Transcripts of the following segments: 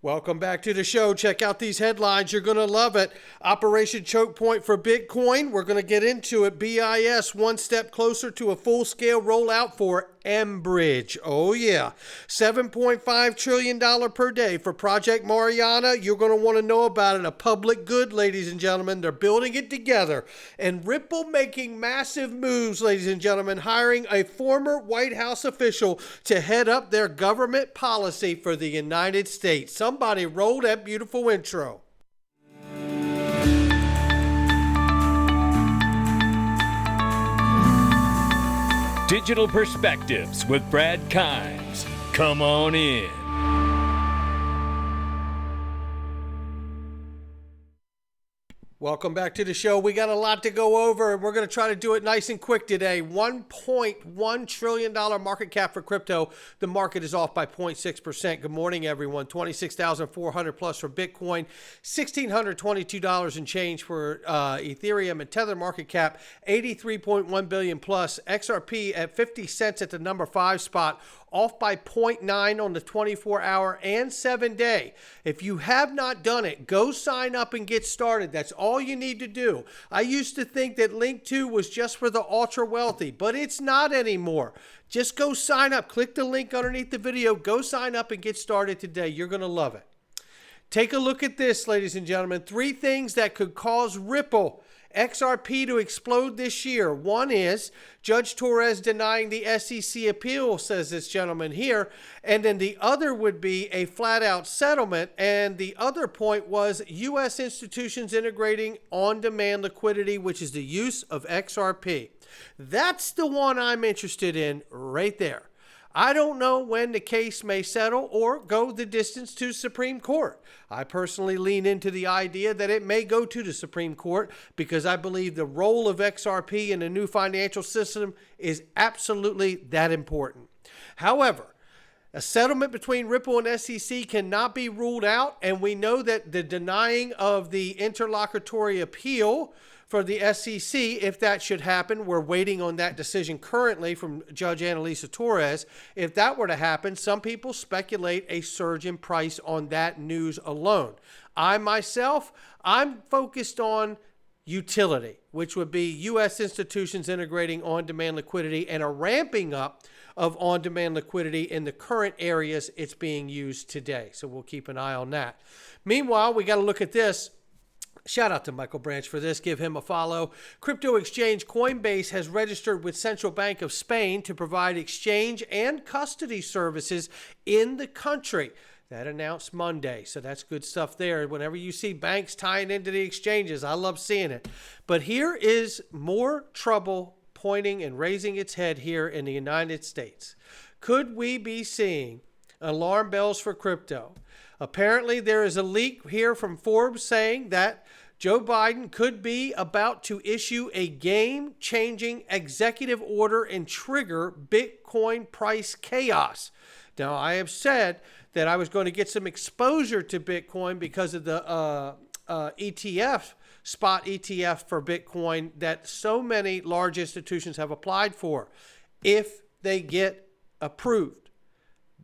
Welcome back to the show. Check out these headlines. You're going to love it. Operation Choke Point for Bitcoin. We're going to get into it. BIS one step closer to a full-scale rollout for mBridge. Oh, yeah. $7.5 trillion per day for Project Mariana. You're going to want to know about it. A public good, ladies and gentlemen. They're building it together. And Ripple making massive moves, ladies and gentlemen, hiring a former White House official to head up their government policy for the United States. Somebody roll that beautiful intro. Digital Perspectives with Brad Kimes. Come on in. Welcome back to the show. We got a lot to go over, and we're going to try to do it nice and quick today. $1.1 trillion market cap for crypto. The market is off by 0.6%. Good morning, everyone. 26,400 plus for Bitcoin. $1,622 and change for Ethereum, and Tether market cap 83.1 billion plus. XRP at 50 cents at the number 5 spot. Off by 0.9 on the 24-hour and 7-day. If you have not done it, go sign up and get started. That's all you need to do. I used to think that Link 2 was just for the ultra wealthy, but it's not anymore. Just go sign up. Click the link underneath the video. Go sign up and get started today. You're going to love it. Take a look at this, ladies and gentlemen. 3 things that could cause Ripple XRP to explode this year. One is Judge Torres denying the SEC appeal, says this gentleman here. And then the other would be a flat out settlement. And the other point was U.S. institutions integrating on-demand liquidity, which is the use of XRP. That's the one I'm interested in right there. I don't know when the case may settle or go the distance to Supreme Court. I personally lean into the idea that it may go to the Supreme Court because I believe the role of XRP in the new financial system is absolutely that important. However, a settlement between Ripple and SEC cannot be ruled out, and we know that the denying of the interlocutory appeal for the SEC, if that should happen, we're waiting on that decision currently from Judge Annalisa Torres. If that were to happen, some people speculate a surge in price on that news alone. I'm focused on utility, which would be U.S. institutions integrating on-demand liquidity and a ramping up of on-demand liquidity in the current areas it's being used today. So we'll keep an eye on that. Meanwhile, we got to look at this. Shout out to Michael Branch for this. Give him a follow. Crypto exchange Coinbase has registered with Central Bank of Spain to provide exchange and custody services in the country. That announced Monday. So that's good stuff there. Whenever you see banks tying into the exchanges, I love seeing it. But here is more trouble pointing and raising its head here in the United States. Could we be seeing alarm bells for crypto? Apparently, there is a leak here from Forbes saying that Joe Biden could be about to issue a game-changing executive order and trigger Bitcoin price chaos. Now, I have said that I was going to get some exposure to Bitcoin because of the ETF, spot ETF for Bitcoin that so many large institutions have applied for. If they get approved,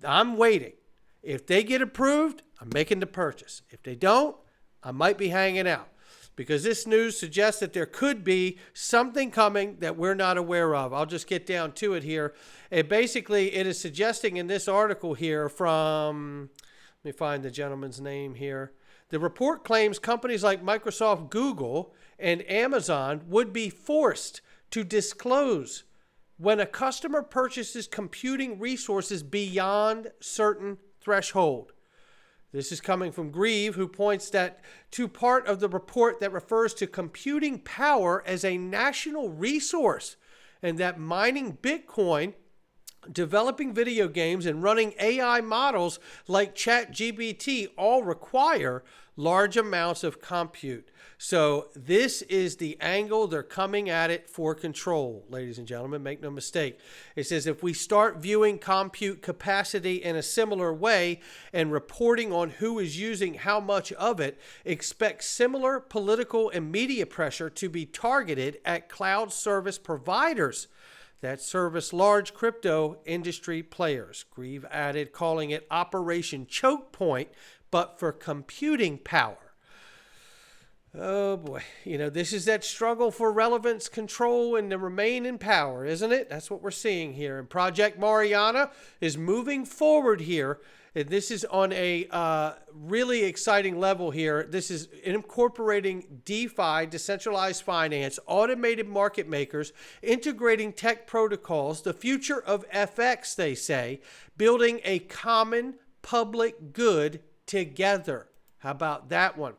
I'm waiting. If they get approved, I'm making the purchase. If they don't, I might be hanging out because this news suggests that there could be something coming that we're not aware of. I'll just get down to it here. And basically, it is suggesting in this article here from, let me find the gentleman's name here. The report claims companies like Microsoft, Google, and Amazon would be forced to disclose when a customer purchases computing resources beyond certain threshold. This is coming from Grieve, who points that to part of the report that refers to computing power as a national resource, and that mining Bitcoin, developing video games, and running AI models like ChatGPT all require large amounts of compute. So this is the angle they're coming at it for control, ladies and gentlemen. Make no mistake. It says if we start viewing compute capacity in a similar way and reporting on who is using how much of it, expect similar political and media pressure to be targeted at cloud service providers that service large crypto industry players. Grieve added, calling it Operation Choke Point but for computing power. Oh boy, this is that struggle for relevance, control, and to remain in power, isn't it? That's what we're seeing here. And Project Mariana is moving forward here. And this is on a really exciting level here. This is incorporating DeFi, decentralized finance, automated market makers, integrating tech protocols, the future of FX, they say, building a common public good together. How about that one?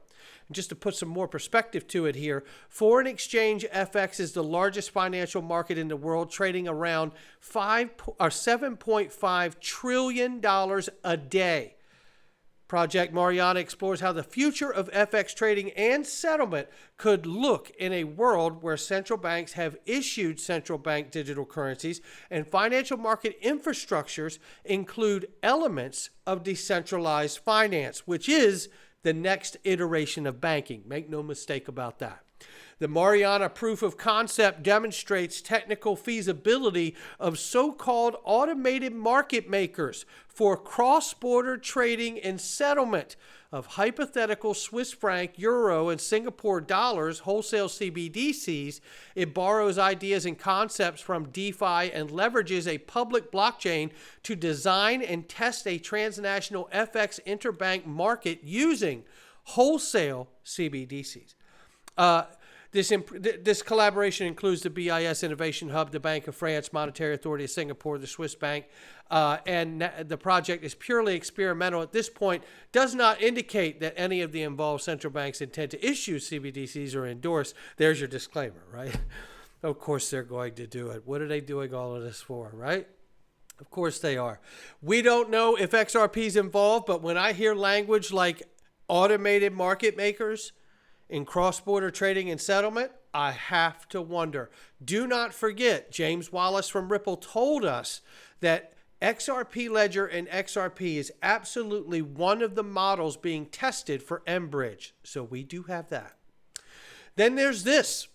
Just to put some more perspective to it here, foreign exchange FX is the largest financial market in the world, trading around $7.5 trillion a day. Project Mariana explores how the future of FX trading and settlement could look in a world where central banks have issued central bank digital currencies and financial market infrastructures include elements of decentralized finance, which is the next iteration of banking. Make no mistake about that. The Mariana proof of concept demonstrates technical feasibility of so-called automated market makers for cross-border trading and settlement of hypothetical Swiss franc, euro, and Singapore dollars wholesale CBDCs. It borrows ideas and concepts from DeFi and leverages a public blockchain to design and test a transnational FX interbank market using wholesale CBDCs. This collaboration includes the BIS Innovation Hub, the Bank of France, Monetary Authority of Singapore, the Swiss Bank, and the project is purely experimental at this point, does not indicate that any of the involved central banks intend to issue CBDCs or endorse. There's your disclaimer, right? Of course they're going to do it. What are they doing all of this for, right? Of course they are. We don't know if XRP is involved, but when I hear language like automated market makers in cross-border trading and settlement, I have to wonder. Do not forget, James Wallace from Ripple told us that XRP Ledger and XRP is absolutely one of the models being tested for mBridge. So we do have that. Then there's this.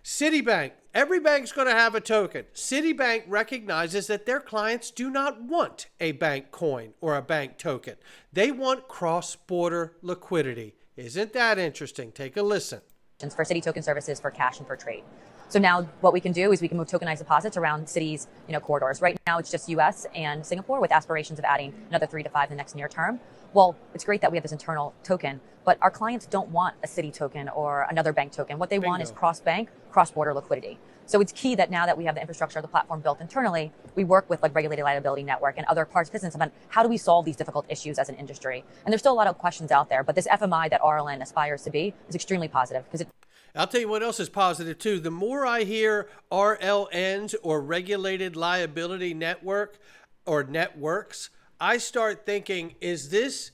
Citibank. Every bank's going to have a token. Citibank recognizes that their clients do not want a bank coin or a bank token. They want cross-border liquidity. Isn't that interesting? Take a listen. For Citi token services for cash and for trade. So now what we can do is we can move tokenized deposits around Citi's corridors. Right now it's just US and Singapore with aspirations of adding another 3 to 5 in the next near term. Well, it's great that we have this internal token, but our clients don't want a Citi token or another bank token. What they want is cross-bank, cross-border liquidity. So it's key that now that we have the infrastructure of the platform built internally, we work with regulated liability network and other parts of business about how do we solve these difficult issues as an industry. And there's still a lot of questions out there, but this FMI that RLN aspires to be is extremely positive because I'll tell you what else is positive too. The more I hear RLNs or regulated liability network or networks, I start thinking, is this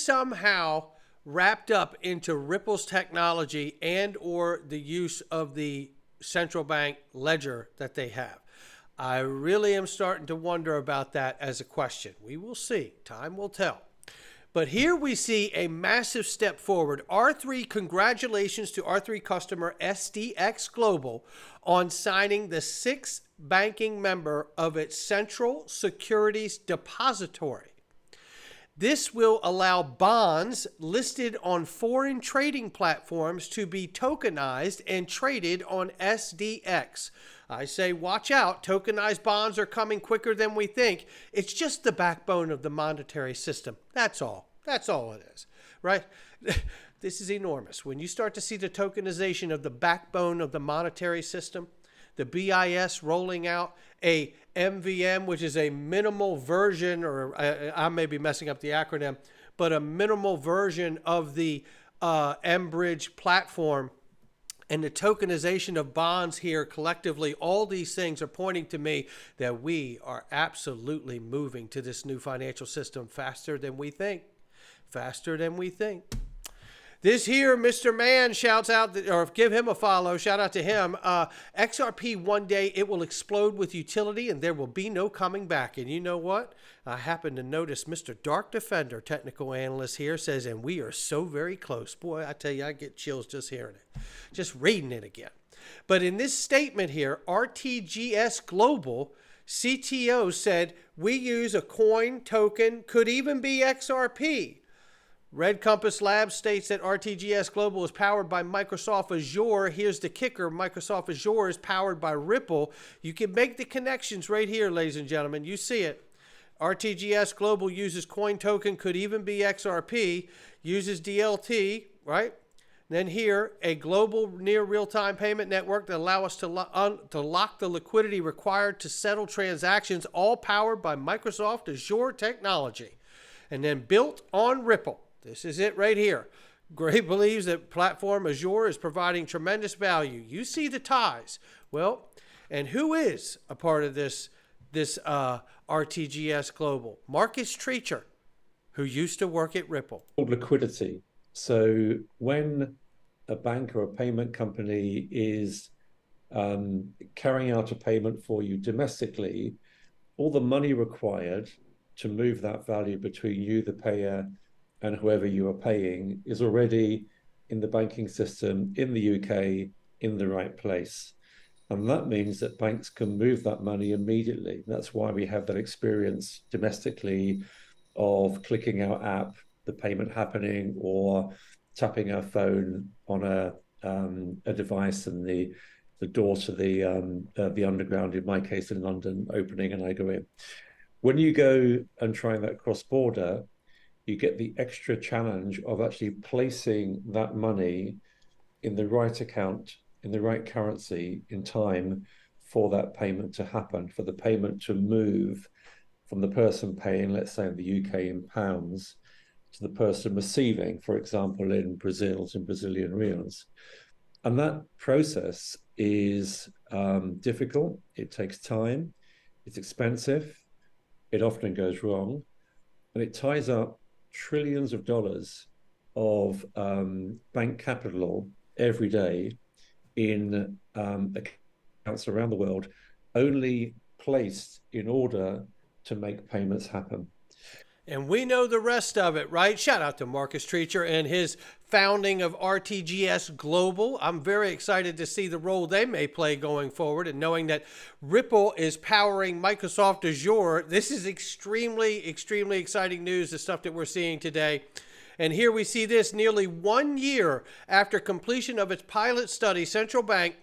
somehow wrapped up into Ripple's technology and or the use of the central bank ledger that they have? I really am starting to wonder about that as a question. We will see. Time will tell. But here we see a massive step forward. R3, congratulations to R3 customer SDX Global on signing the 6th banking member of its Central Securities Depository. This will allow bonds listed on foreign trading platforms to be tokenized and traded on SDX. I say, watch out. Tokenized bonds are coming quicker than we think. It's just the backbone of the monetary system. That's all. That's all it is, right? This is enormous. When you start to see the tokenization of the backbone of the monetary system, the BIS rolling out a MVM, which is a minimal version, or I may be messing up the acronym, but a minimal version of the mBridge platform, and the tokenization of bonds here collectively, all these things are pointing to me that we are absolutely moving to this new financial system faster than we think. Faster than we think. This here, Mr. Man shouts out, or give him a follow, shout out to him. XRP, one day it will explode with utility and there will be no coming back. And you know what? I happen to notice Mr. Dark Defender, technical analyst here, says, and we are so very close. Boy, I tell you, I get chills just hearing it, just reading it again. But in this statement here, RTSG Global CTO said, we use a coin token, could even be XRP. Red Compass Labs states that RTGS Global is powered by Microsoft Azure. Here's the kicker. Microsoft Azure is powered by Ripple. You can make the connections right here, ladies and gentlemen. You see it. RTGS Global uses coin token, could even be XRP, uses DLT, right? Then here, a global near real-time payment network that allow us to lock the liquidity required to settle transactions, all powered by Microsoft Azure technology. And then built on Ripple. This is it right here. Gray believes that platform Azure is providing tremendous value. You see the ties. Well, and who is a part of this RTGS Global? Marcus Treacher, who used to work at Ripple. Liquidity. So when a bank or a payment company is carrying out a payment for you domestically, all the money required to move that value between you, the payer, and whoever you are paying is already in the banking system in the UK in the right place. And that means that banks can move that money immediately. That's why we have that experience domestically of clicking our app, the payment happening, or tapping our phone on a device and the door to the underground, in my case in London, opening and I go in. When you go and try that cross-border, you get the extra challenge of actually placing that money in the right account, in the right currency, in time for that payment to happen, for the payment to move from the person paying, let's say in the UK in pounds, to the person receiving, for example, in Brazilian reals. And that process is difficult. It takes time. It's expensive. It often goes wrong. And it ties up trillions of dollars of bank capital every day in accounts around the world, only placed in order to make payments happen. And we know the rest of it, right? Shout out to Marcus Treacher and his founding of RTGS Global. I'm very excited to see the role they may play going forward, and knowing that Ripple is powering Microsoft Azure. This is extremely, extremely exciting news, the stuff that we're seeing today. And here we see this nearly 1 year after completion of its pilot study, central bank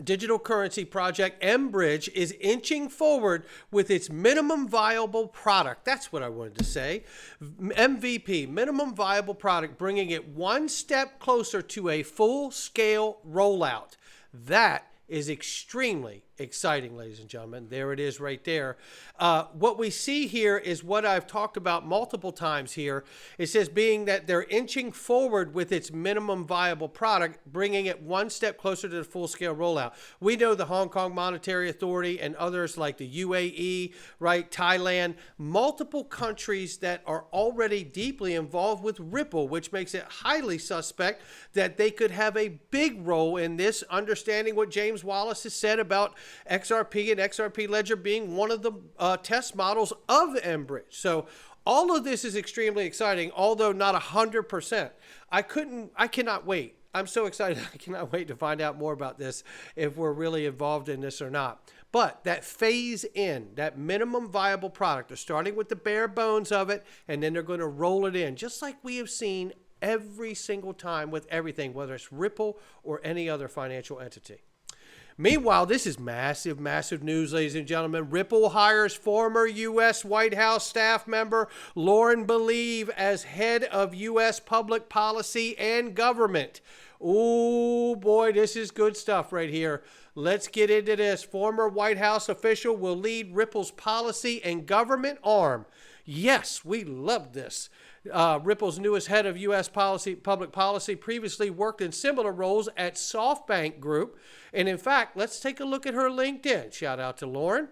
digital currency project mBridge is inching forward with its minimum viable product. That's what I wanted to say. MVP, minimum viable product, bringing it one step closer to a full-scale rollout. That is extremely exciting, ladies and gentlemen. There it is right there. What we see here is what I've talked about multiple times here. It says being that they're inching forward with its minimum viable product, bringing it one step closer to the full-scale rollout. We know the Hong Kong Monetary Authority and others like the UAE, right, Thailand, multiple countries that are already deeply involved with Ripple, which makes it highly suspect that they could have a big role in this, understanding what James Wallace has said about XRP and XRP Ledger being one of the test models of mBridge. So all of this is extremely exciting, although not 100%. I cannot wait. I'm so excited. I cannot wait to find out more about this, if we're really involved in this or not. But that phase in, that minimum viable product, they're starting with the bare bones of it, and then they're going to roll it in, just like we have seen every single time with everything, whether it's Ripple or any other financial entity. Meanwhile, this is massive, massive news, ladies and gentlemen. Ripple hires former U.S. White House staff member Lauren Believe as head of U.S. public policy and government. Oh, boy, this is good stuff right here. Let's get into this. Former White House official will lead Ripple's policy and government arm. Yes, we love this. Ripple's newest head of U.S. public policy previously worked in similar roles at SoftBank Group. And in fact, let's take a look at her LinkedIn. Shout out to Lauren.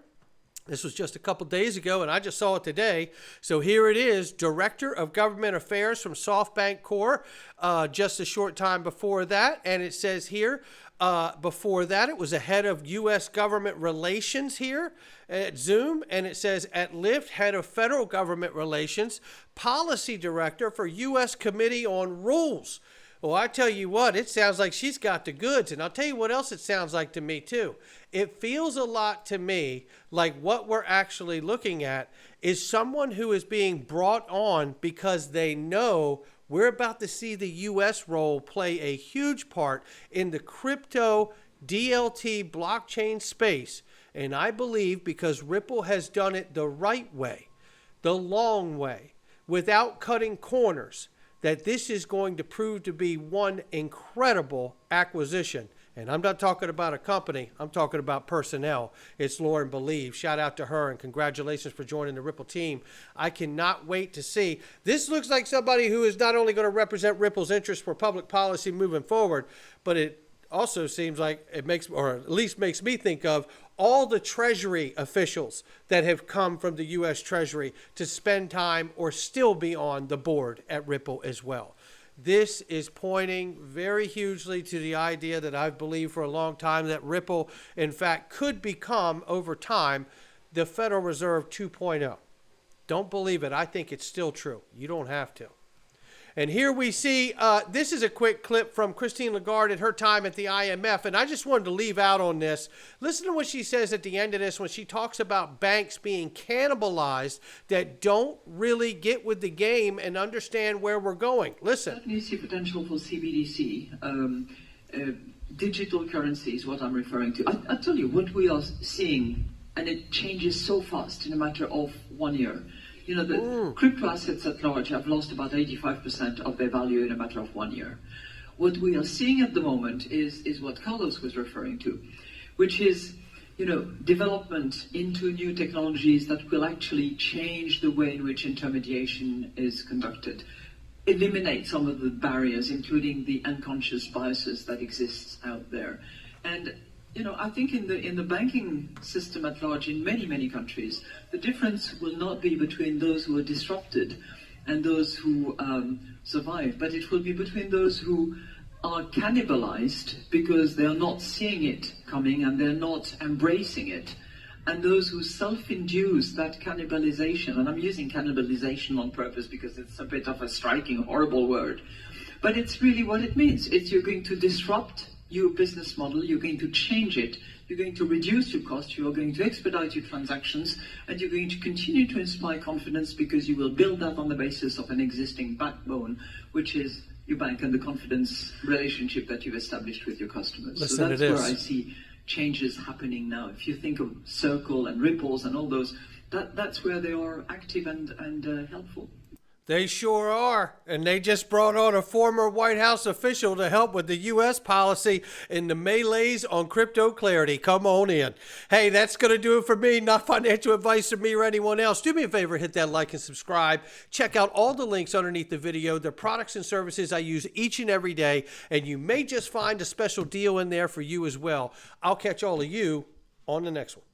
This was just a couple days ago, and I just saw it today. So here it is, Director of Government Affairs from SoftBank Corp. Just a short time before that. And it says here, before that, it was a head of U.S. government relations here at Zoom. And it says at Lyft, head of federal government relations, policy director for U.S. Committee on Rules. Well, I tell you what, it sounds like she's got the goods. And I'll tell you what else it sounds like to me, too. It feels a lot to me like what we're actually looking at is someone who is being brought on because they know we're about to see the U.S. role play a huge part in the crypto DLT blockchain space. And I believe because Ripple has done it the right way, the long way, without cutting corners, that this is going to prove to be one incredible acquisition. And I'm not talking about a company. I'm talking about personnel. It's Lauren Believe. Shout out to her and congratulations for joining the Ripple team. I cannot wait to see. This looks like somebody who is not only going to represent Ripple's interest for public policy moving forward, but it also seems like it makes, or at least makes me think of all the Treasury officials that have come from the U.S. Treasury to spend time or still be on the board at Ripple as well. This is pointing very hugely to the idea that I've believed for a long time that Ripple, in fact, could become, over time, the Federal Reserve 2.0. Don't believe it. I think it's still true. You don't have to. And here we see, this is a quick clip from Christine Lagarde at her time at the IMF. And I just wanted to leave out on this. Listen to what she says at the end of this when she talks about banks being cannibalized that don't really get with the game and understand where we're going. Listen. Certainly see potential for CBDC. Digital currency is what I'm referring to. I tell you what we are seeing, and it changes so fast in a matter of 1 year. You know, the crypto assets at large have lost about 85% of their value in a matter of 1 year. What we are seeing at the moment is what Carlos was referring to, which is, you know, development into new technologies that will actually change the way in which intermediation is conducted, eliminate some of the barriers, including the unconscious biases that exists out there. And you know, I think in the banking system at large, in many countries, the difference will not be between those who are disrupted and those who survive, but it will be between those who are cannibalized because they are not seeing it coming and they're not embracing it, and those who self-induce that cannibalization. And I'm using cannibalization on purpose because it's a bit of a striking, horrible word, but it's really what it means. It's you're going to disrupt your business model, you're going to change it, you're going to reduce your costs, you're going to expedite your transactions, and you're going to continue to inspire confidence because you will build that on the basis of an existing backbone, which is your bank and the confidence relationship that you've established with your customers. Listen so that's to this. where I see changes happening now. If you think of Circle and Ripples and all those, that's where they are active and helpful. They sure are. And they just brought on a former White House official to help with the U.S. policy in the melees on crypto clarity. Come on in. Hey, that's going to do it for me. Not financial advice from me or anyone else. Do me a favor, hit that like and subscribe. Check out all the links underneath the video. The products and services I use each and every day. And you may just find a special deal in there for you as well. I'll catch all of you on the next one.